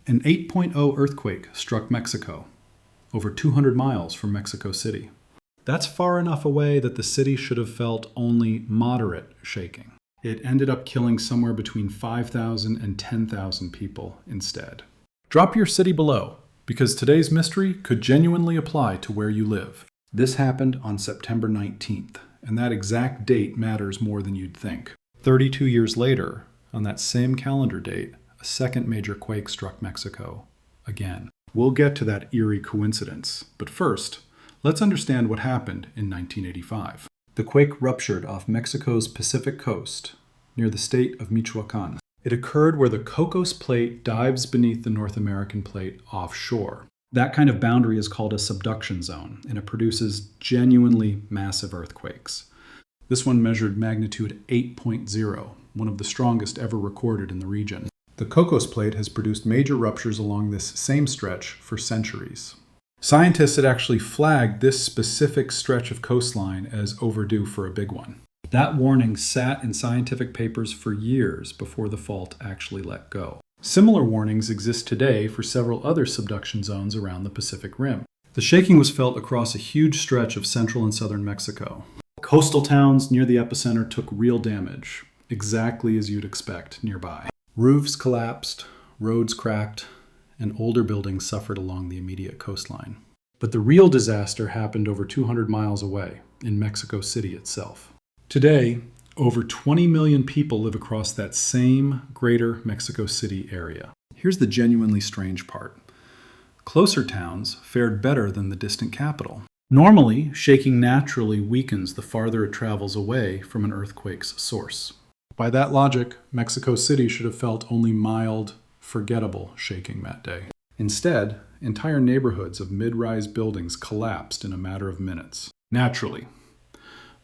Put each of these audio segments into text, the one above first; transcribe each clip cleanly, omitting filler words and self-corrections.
An 8.0 earthquake struck Mexico, over 200 miles from Mexico City. That's far enough away that the city should have felt only moderate shaking. It ended up killing somewhere between 5,000 and 10,000 people instead. Drop your city below, because today's mystery could genuinely apply to where you live. This happened on September 19th, and that exact date matters more than you'd think. 32 years later, on that same calendar date, a second major quake struck Mexico again. We'll get to that eerie coincidence, but first, let's understand what happened in 1985. The quake ruptured off Mexico's Pacific coast, near the state of Michoacan. It occurred where the Cocos Plate dives beneath the North American Plate offshore. That kind of boundary is called a subduction zone, and it produces genuinely massive earthquakes. This one measured magnitude 8.0, one of the strongest ever recorded in the region. The Cocos Plate has produced major ruptures along this same stretch for centuries. Scientists had actually flagged this specific stretch of coastline as overdue for a big one. That warning sat in scientific papers for years before the fault actually let go. Similar warnings exist today for several other subduction zones around the Pacific Rim. The shaking was felt across a huge stretch of central and southern Mexico. Coastal towns near the epicenter took real damage, exactly as you'd expect nearby. Roofs collapsed, roads cracked, and older buildings suffered along the immediate coastline. But the real disaster happened over 200 miles away, in Mexico City itself. Today, over 20 million people live across that same greater Mexico City area. Here's the genuinely strange part. Closer towns fared better than the distant capital. Normally, shaking naturally weakens the farther it travels away from an earthquake's source. By that logic, Mexico City should have felt only mild, forgettable shaking that day. Instead, entire neighborhoods of mid-rise buildings collapsed in a matter of minutes. Naturally.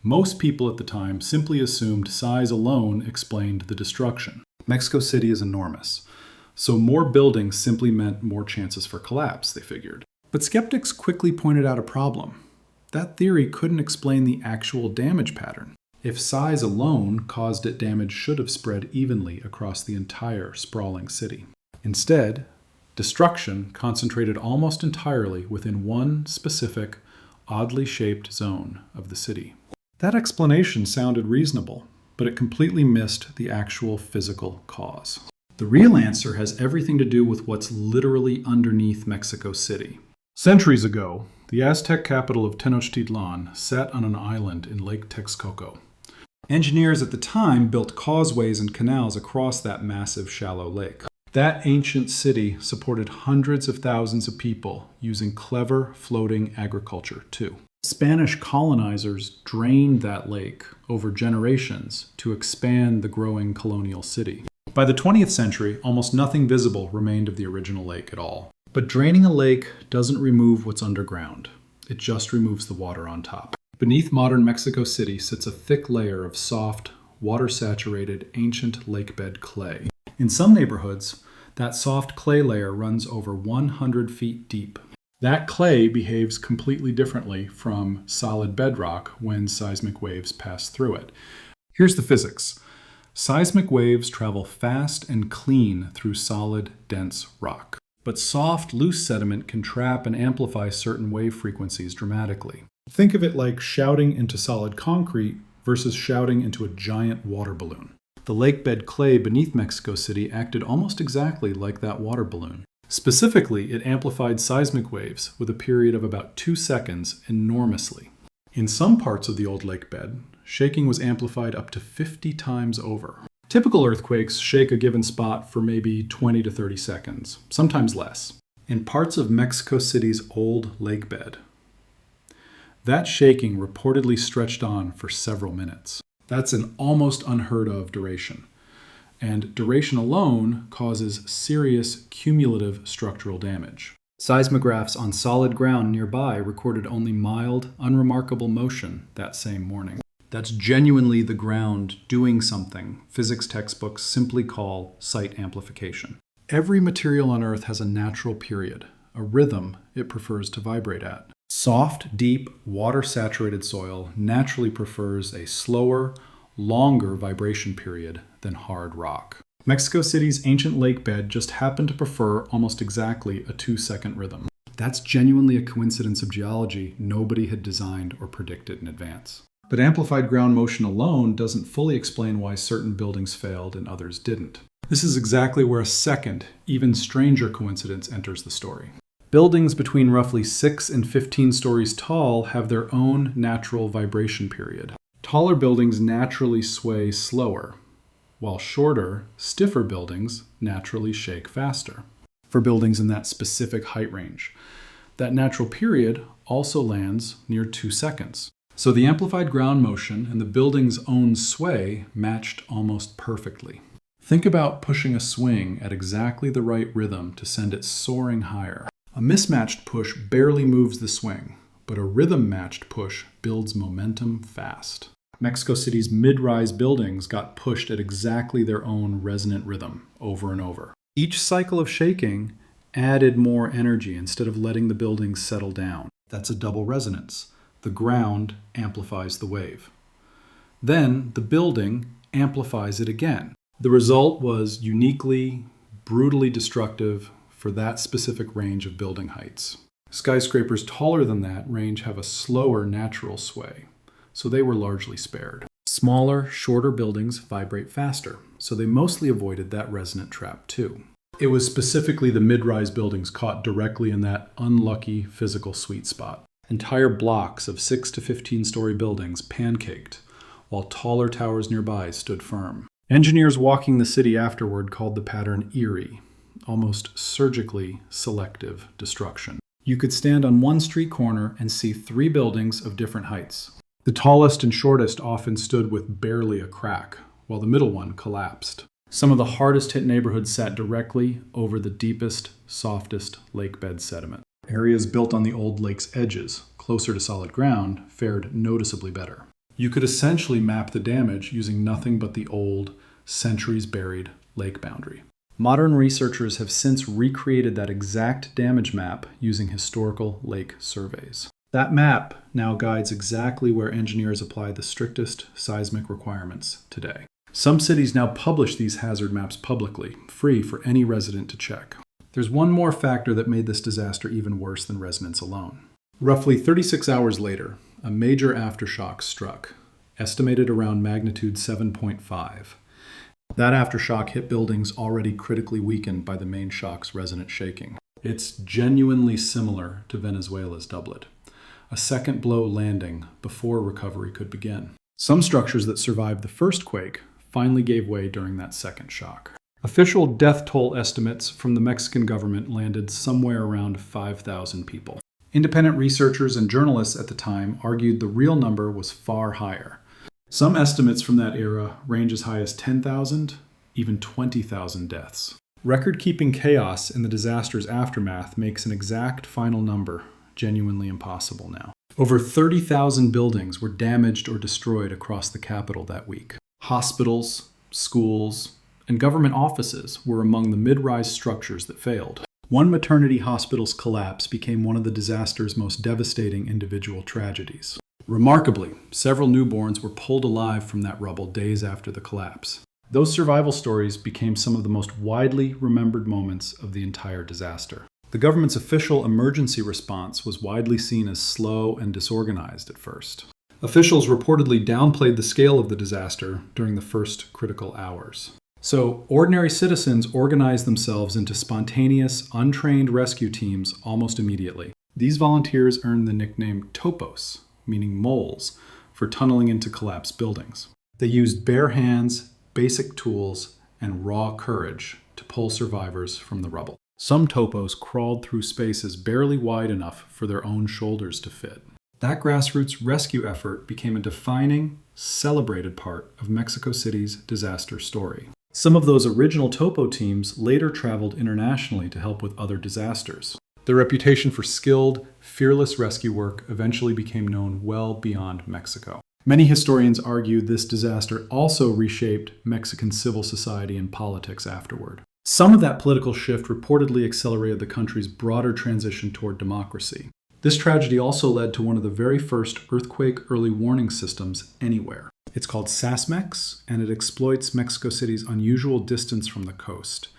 Most people at the time simply assumed size alone explained the destruction. Mexico City is enormous, so more buildings simply meant more chances for collapse, they figured. But skeptics quickly pointed out a problem. That theory couldn't explain the actual damage pattern. If size alone caused it, damage should have spread evenly across the entire sprawling city. Instead, destruction concentrated almost entirely within one specific, oddly shaped zone of the city. That explanation sounded reasonable, but it completely missed the actual physical cause. The real answer has everything to do with what's literally underneath Mexico City. Centuries ago, the Aztec capital of Tenochtitlan sat on an island in Lake Texcoco. Engineers at the time built causeways and canals across that massive shallow lake. That ancient city supported hundreds of thousands of people using clever floating agriculture too. Spanish colonizers drained that lake over generations to expand the growing colonial city. By the 20th century, almost nothing visible remained of the original lake at all. But draining a lake doesn't remove what's underground. It just removes the water on top. Beneath modern Mexico City sits a thick layer of soft, water-saturated, ancient lakebed clay. In some neighborhoods, that soft clay layer runs over 100 feet deep. That clay behaves completely differently from solid bedrock when seismic waves pass through it. Here's the physics. Seismic waves travel fast and clean through solid, dense rock. But soft, loose sediment can trap and amplify certain wave frequencies dramatically. Think of it like shouting into solid concrete versus shouting into a giant water balloon. The lakebed clay beneath Mexico City acted almost exactly like that water balloon. Specifically, it amplified seismic waves with a period of about 2 seconds enormously. In some parts of the old lakebed, shaking was amplified up to 50 times over. Typical earthquakes shake a given spot for maybe 20 to 30 seconds, sometimes less. In parts of Mexico City's old lakebed, that shaking reportedly stretched on for several minutes. That's an almost unheard of duration. And duration alone causes serious cumulative structural damage. Seismographs on solid ground nearby recorded only mild, unremarkable motion that same morning. That's genuinely the ground doing something physics textbooks simply call site amplification. Every material on Earth has a natural period, a rhythm it prefers to vibrate at. Soft, deep, water-saturated soil naturally prefers a slower, longer vibration period than hard rock. Mexico City's ancient lake bed just happened to prefer almost exactly a 2-second rhythm. That's genuinely a coincidence of geology nobody had designed or predicted in advance. But amplified ground motion alone doesn't fully explain why certain buildings failed and others didn't. This is exactly where a second, even stranger coincidence enters the story. Buildings between roughly 6 and 15 stories tall have their own natural vibration period. Taller buildings naturally sway slower, while shorter, stiffer buildings naturally shake faster. For buildings in that specific height range, that natural period also lands near 2 seconds. So the amplified ground motion and the building's own sway matched almost perfectly. Think about pushing a swing at exactly the right rhythm to send it soaring higher. A mismatched push barely moves the swing, but a rhythm-matched push builds momentum fast. Mexico City's mid-rise buildings got pushed at exactly their own resonant rhythm over and over. Each cycle of shaking added more energy instead of letting the buildings settle down. That's a double resonance. The ground amplifies the wave. Then the building amplifies it again. The result was uniquely, brutally destructive for that specific range of building heights. Skyscrapers taller than that range have a slower natural sway, so they were largely spared. Smaller, shorter buildings vibrate faster, so they mostly avoided that resonant trap too. It was specifically the mid-rise buildings caught directly in that unlucky physical sweet spot. Entire blocks of 6 to 15-story buildings pancaked, while taller towers nearby stood firm. Engineers walking the city afterward called the pattern eerie, almost surgically selective destruction. You could stand on one street corner and see 3 buildings of different heights. The tallest and shortest often stood with barely a crack, while the middle one collapsed. Some of the hardest hit neighborhoods sat directly over the deepest, softest lake bed sediment. Areas built on the old lake's edges, closer to solid ground, fared noticeably better. You could essentially map the damage using nothing but the old, centuries-buried lake boundary. Modern researchers have since recreated that exact damage map using historical lake surveys. That map now guides exactly where engineers apply the strictest seismic requirements today. Some cities now publish these hazard maps publicly, free for any resident to check. There's one more factor that made this disaster even worse than resonance alone. Roughly 36 hours later, a major aftershock struck, estimated around magnitude 7.5. That aftershock hit buildings already critically weakened by the main shock's resonant shaking. It's genuinely similar to Venezuela's doublet, a second blow landing before recovery could begin. Some structures that survived the first quake finally gave way during that second shock. Official death toll estimates from the Mexican government landed somewhere around 5,000 people. Independent researchers and journalists at the time argued the real number was far higher. Some estimates from that era range as high as 10,000, even 20,000 deaths. Record-keeping chaos in the disaster's aftermath makes an exact final number genuinely impossible now. Over 30,000 buildings were damaged or destroyed across the capital that week. Hospitals, schools, and government offices were among the mid-rise structures that failed. One maternity hospital's collapse became one of the disaster's most devastating individual tragedies. Remarkably, several newborns were pulled alive from that rubble days after the collapse. Those survival stories became some of the most widely remembered moments of the entire disaster. The government's official emergency response was widely seen as slow and disorganized at first. Officials reportedly downplayed the scale of the disaster during the first critical hours. So, ordinary citizens organized themselves into spontaneous, untrained rescue teams almost immediately. These volunteers earned the nickname topos, meaning moles, for tunneling into collapsed buildings. They used bare hands, basic tools, and raw courage to pull survivors from the rubble. Some topos crawled through spaces barely wide enough for their own shoulders to fit. That grassroots rescue effort became a defining, celebrated part of Mexico City's disaster story. Some of those original topo teams later traveled internationally to help with other disasters. Their reputation for skilled, fearless rescue work eventually became known well beyond Mexico. Many historians argue this disaster also reshaped Mexican civil society and politics afterward. Some of that political shift reportedly accelerated the country's broader transition toward democracy. This tragedy also led to one of the very first earthquake early warning systems anywhere. It's called SASMEX, and it exploits Mexico City's unusual distance from the coast.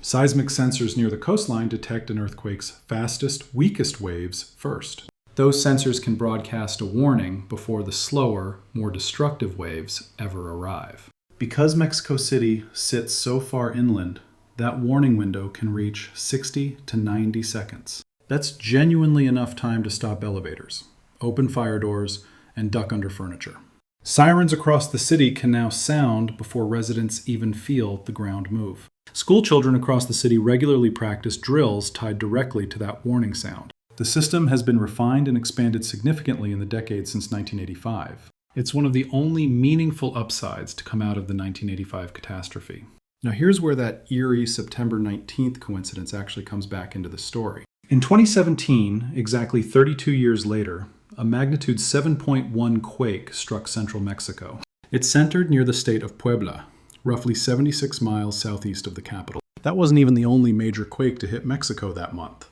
Seismic sensors near the coastline detect an earthquake's fastest, weakest waves first. Those sensors can broadcast a warning before the slower, more destructive waves ever arrive. Because Mexico City sits so far inland, that warning window can reach 60 to 90 seconds. That's genuinely enough time to stop elevators, open fire doors, and duck under furniture. Sirens across the city can now sound before residents even feel the ground move. School children across the city regularly practice drills tied directly to that warning sound. The system has been refined and expanded significantly in the decades since 1985. It's one of the only meaningful upsides to come out of the 1985 catastrophe. Now here's where that eerie September 19th coincidence actually comes back into the story. In 2017, exactly 32 years later, a magnitude 7.1 quake struck central Mexico. It centered near the state of Puebla, roughly 76 miles southeast of the capital. That wasn't even the only major quake to hit Mexico that month,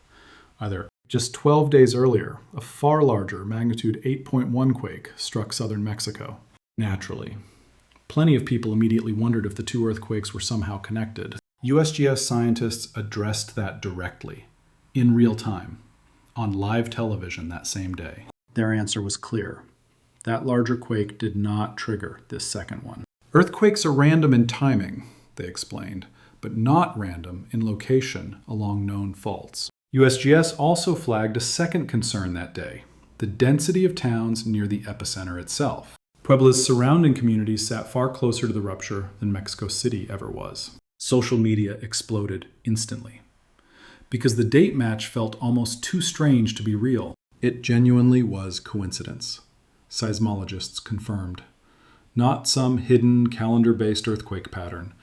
either. Just 12 days earlier, a far larger magnitude 8.1 quake struck southern Mexico. Naturally, plenty of people immediately wondered if the two earthquakes were somehow connected. USGS scientists addressed that directly, in real time, on live television that same day. Their answer was clear. That larger quake did not trigger this second one. Earthquakes are random in timing, they explained, but not random in location along known faults. USGS also flagged a second concern that day, the density of towns near the epicenter itself. Puebla's surrounding communities sat far closer to the rupture than Mexico City ever was. Social media exploded instantly. Because the date match felt almost too strange to be real, it genuinely was coincidence. Seismologists confirmed. Not some hidden calendar-based earthquake pattern.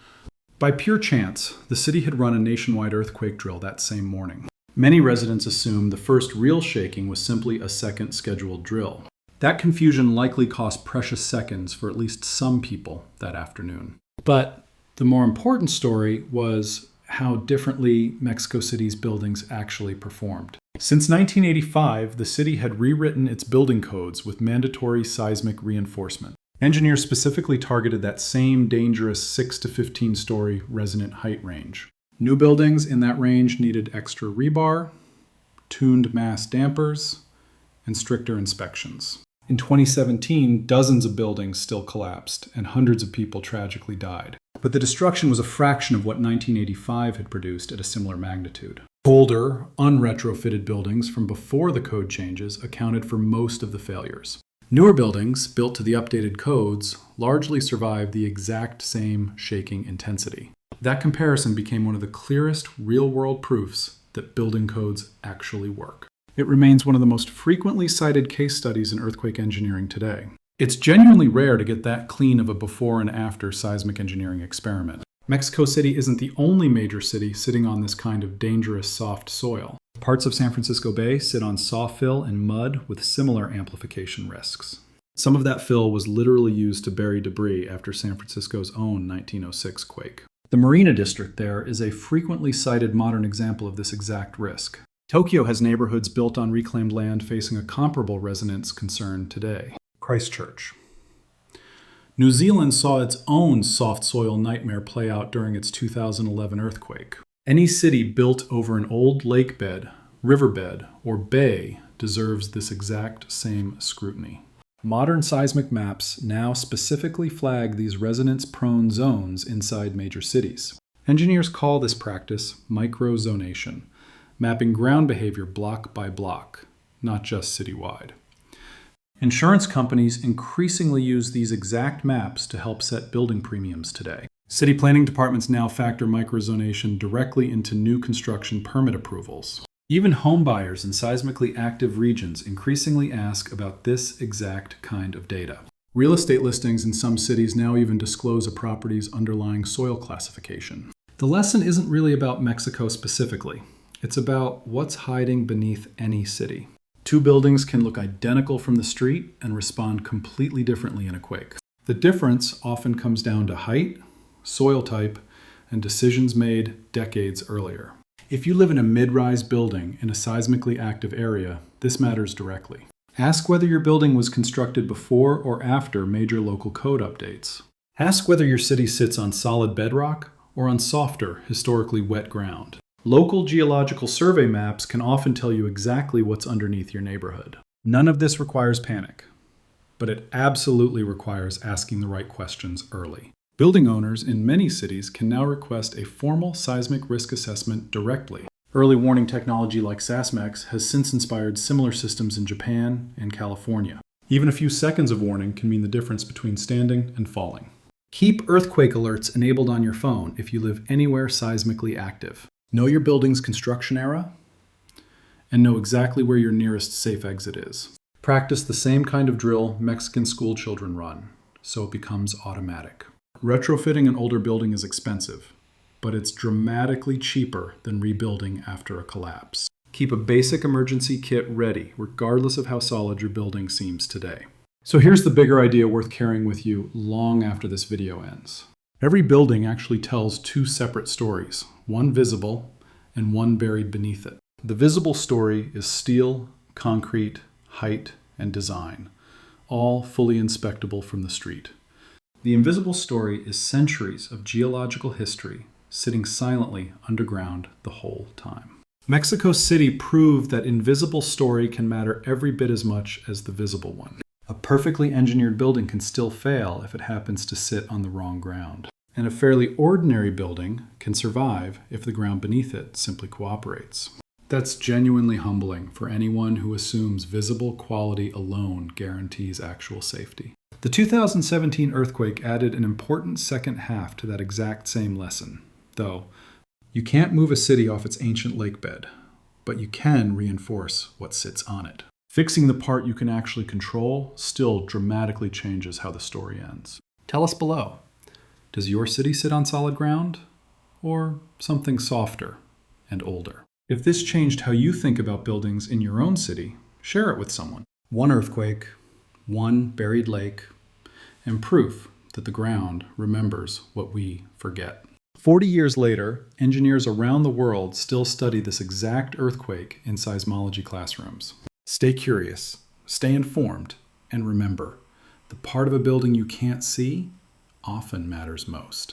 By pure chance, the city had run a nationwide earthquake drill that same morning. Many residents assumed the first real shaking was simply a second scheduled drill. That confusion likely cost precious seconds for at least some people that afternoon. But the more important story was how differently Mexico City's buildings actually performed. Since 1985, the city had rewritten its building codes with mandatory seismic reinforcement. Engineers specifically targeted that same dangerous 6 to 15-story resonant height range. New buildings in that range needed extra rebar, tuned mass dampers, and stricter inspections. In 2017, dozens of buildings still collapsed, and hundreds of people tragically died. But the destruction was a fraction of what 1985 had produced at a similar magnitude. Older, unretrofitted buildings from before the code changes accounted for most of the failures. Newer buildings, built to the updated codes, largely survived the exact same shaking intensity. That comparison became one of the clearest real-world proofs that building codes actually work. It remains one of the most frequently cited case studies in earthquake engineering today. It's genuinely rare to get that clean of a before and after seismic engineering experiment. Mexico City isn't the only major city sitting on this kind of dangerous soft soil. Parts of San Francisco Bay sit on soft fill and mud with similar amplification risks. Some of that fill was literally used to bury debris after San Francisco's own 1906 quake. The Marina District there is a frequently cited modern example of this exact risk. Tokyo has neighborhoods built on reclaimed land facing a comparable resonance concern today. Christchurch. New Zealand saw its own soft soil nightmare play out during its 2011 earthquake. Any city built over an old lake bed, riverbed, or bay deserves this exact same scrutiny. Modern seismic maps now specifically flag these resonance-prone zones inside major cities. Engineers call this practice microzonation, mapping ground behavior block by block, not just citywide. Insurance companies increasingly use these exact maps to help set building premiums today. City planning departments now factor microzonation directly into new construction permit approvals. Even homebuyers in seismically active regions increasingly ask about this exact kind of data. Real estate listings in some cities now even disclose a property's underlying soil classification. The lesson isn't really about Mexico specifically. It's about what's hiding beneath any city. Two buildings can look identical from the street and respond completely differently in a quake. The difference often comes down to height, soil type, and decisions made decades earlier. If you live in a mid-rise building in a seismically active area, this matters directly. Ask whether your building was constructed before or after major local code updates. Ask whether your city sits on solid bedrock or on softer, historically wet ground. Local geological survey maps can often tell you exactly what's underneath your neighborhood. None of this requires panic, but it absolutely requires asking the right questions early. Building owners in many cities can now request a formal seismic risk assessment directly. Early warning technology like SASMEX has since inspired similar systems in Japan and California. Even a few seconds of warning can mean the difference between standing and falling. Keep earthquake alerts enabled on your phone if you live anywhere seismically active. Know your building's construction era and know exactly where your nearest safe exit is. Practice the same kind of drill Mexican school children run, so it becomes automatic. Retrofitting an older building is expensive, but it's dramatically cheaper than rebuilding after a collapse. Keep a basic emergency kit ready, regardless of how solid your building seems today. So here's the bigger idea worth carrying with you long after this video ends. Every building actually tells two separate stories, one visible and one buried beneath it. The visible story is steel, concrete, height, and design, all fully inspectable from the street. The invisible story is centuries of geological history sitting silently underground the whole time. Mexico City proved that invisible story can matter every bit as much as the visible one. A perfectly engineered building can still fail if it happens to sit on the wrong ground. And a fairly ordinary building can survive if the ground beneath it simply cooperates. That's genuinely humbling for anyone who assumes visible quality alone guarantees actual safety. The 2017 earthquake added an important second half to that exact same lesson, though. You can't move a city off its ancient lake bed, but you can reinforce what sits on it. Fixing the part you can actually control still dramatically changes how the story ends. Tell us below, does your city sit on solid ground, or something softer and older? If this changed how you think about buildings in your own city, share it with someone. One earthquake, one buried lake, and proof that the ground remembers what we forget. 40 years later, engineers around the world still study this exact earthquake in seismology classrooms. Stay curious, stay informed, and remember, the part of a building you can't see often matters most.